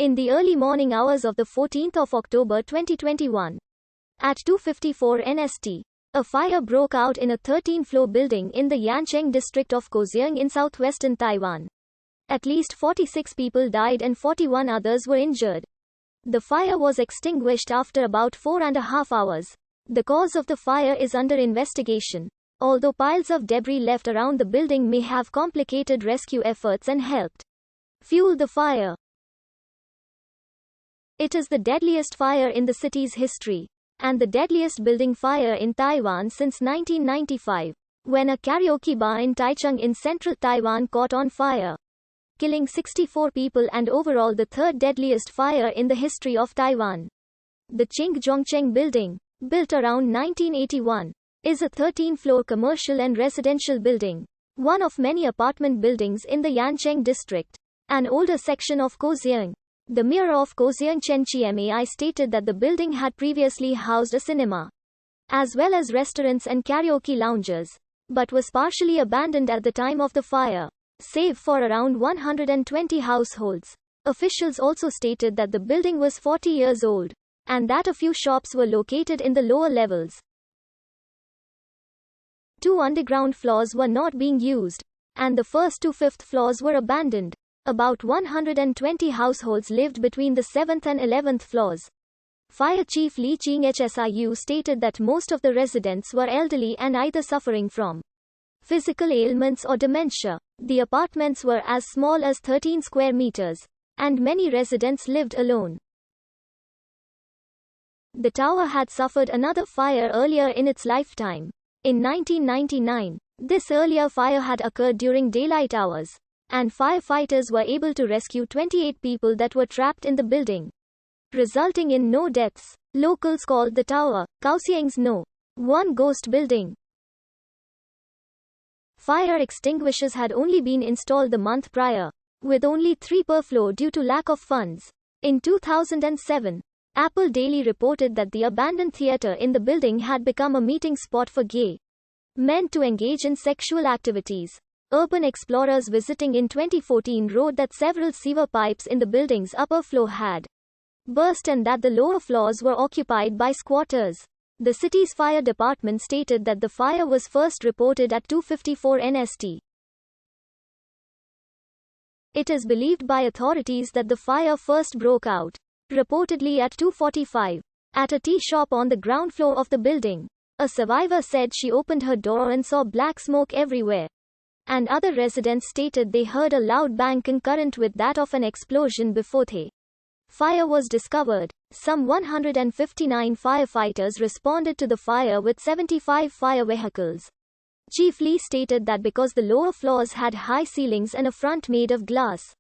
In the early morning hours of the 14th of October 2021, at 2:54 NST, a fire broke out in a 13-floor building in the Yancheng district of Kaohsiung in southwestern Taiwan. At least 46 people died and 41 others were injured. The fire was extinguished after about 4.5 hours. The cause of the fire is under investigation, although piles of debris left around the building may have complicated rescue efforts and helped fuel the fire. It is the deadliest fire in the city's history, and the deadliest building fire in Taiwan since 1995, when a karaoke bar in Taichung in central Taiwan caught on fire, killing 64 people and overall the third deadliest fire in the history of Taiwan. The Qingzhongcheng building, built around 1981, is a 13-floor commercial and residential building, one of many apartment buildings in the Yancheng district, an older section of Kaohsiung. The mayor of Kaohsiung Chen Chiamai stated that the building had previously housed a cinema, as well as restaurants and karaoke lounges, but was partially abandoned at the time of the fire, save for around 120 households. Officials also stated that the building was 40 years old, and that a few shops were located in the lower levels. 2 underground floors were not being used, and the first 2 fifth floors were abandoned. About 120 households lived between the 7th and 11th floors. Fire Chief Li Qinghsiu stated that most of the residents were elderly and either suffering from physical ailments or dementia. The apartments were as small as 13 square meters, and many residents lived alone. The tower had suffered another fire earlier in its lifetime. In 1999, this earlier fire had occurred during daylight hours, and firefighters were able to rescue 28 people that were trapped in the building, resulting in no deaths. Locals called the tower Kaohsiung's No. 1 ghost building. Fire extinguishers had only been installed the month prior, with only 3 per floor due to lack of funds. In 2007, Apple Daily reported that the abandoned theater in the building had become a meeting spot for gay men to engage in sexual activities. Urban explorers visiting in 2014 wrote that several sewer pipes in the building's upper floor had burst and that the lower floors were occupied by squatters. The city's fire department stated that the fire was first reported at 2:54 NST. It is believed by authorities that the fire first broke out, reportedly at 2:45, at a tea shop on the ground floor of the building. A survivor said she opened her door and saw black smoke everywhere, and other residents stated they heard a loud bang concurrent with that of an explosion before the fire was discovered. Some 159 firefighters responded to the fire with 75 fire vehicles. Chief Lee stated that because the lower floors had high ceilings and a front made of glass,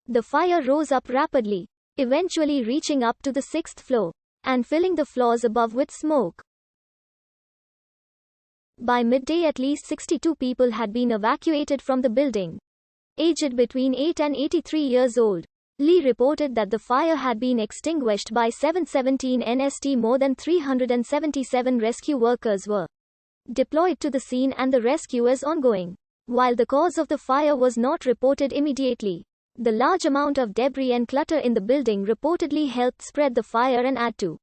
the fire rose up rapidly, eventually reaching up to the 6th floor, and filling the floors above with smoke. By midday at least 62 people had been evacuated from the building, aged between 8 and 83 years old. Lee reported that the fire had been extinguished by 7:17 NST. More than 377 rescue workers were deployed to the scene and the rescue is ongoing. While the cause of the fire was not reported immediately, the large amount of debris and clutter in the building reportedly helped spread the fire and add to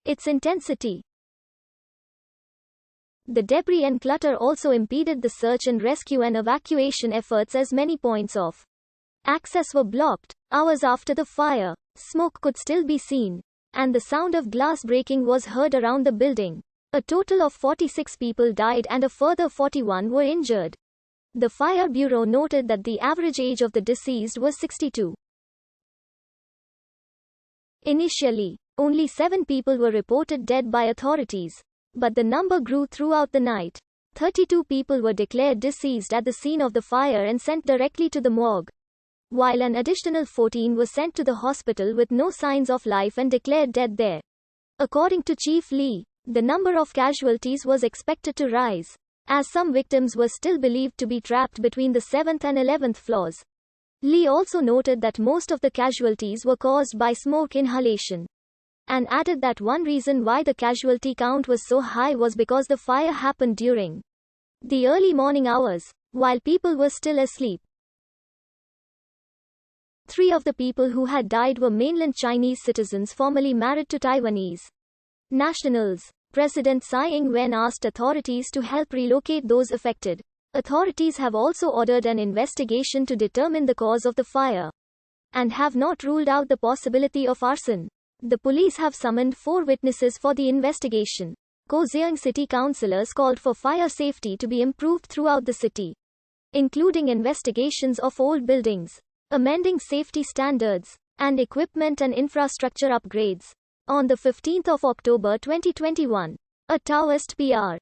its intensity. The debris and clutter also impeded the search and rescue and evacuation efforts as many points of access were blocked. Hours after the fire, smoke could still be seen, and the sound of glass breaking was heard around the building. A total of 46 people died and a further 41 were injured. The Fire Bureau noted that the average age of the deceased was 62. Initially, only 7 people were reported dead by authorities, but the number grew throughout the night. 32 people were declared deceased at the scene of the fire and sent directly to the morgue, while an additional 14 were sent to the hospital with no signs of life and declared dead there. According to Chief Lee, the number of casualties was expected to rise, as some victims were still believed to be trapped between the 7th and 11th floors. Lee also noted that most of the casualties were caused by smoke inhalation, and added that one reason why the casualty count was so high was because the fire happened during the early morning hours, while people were still asleep. 3 of the people who had died were mainland Chinese citizens formerly married to Taiwanese nationals. President Tsai Ing-wen asked authorities to help relocate those affected. Authorities have also ordered an investigation to determine the cause of the fire and have not ruled out the possibility of arson. The police have summoned 4 witnesses for the investigation. Kaohsiung city councillors called for fire safety to be improved throughout the city, including investigations of old buildings, amending safety standards, and equipment and infrastructure upgrades. On the 15th of October 2021, a Taoist PR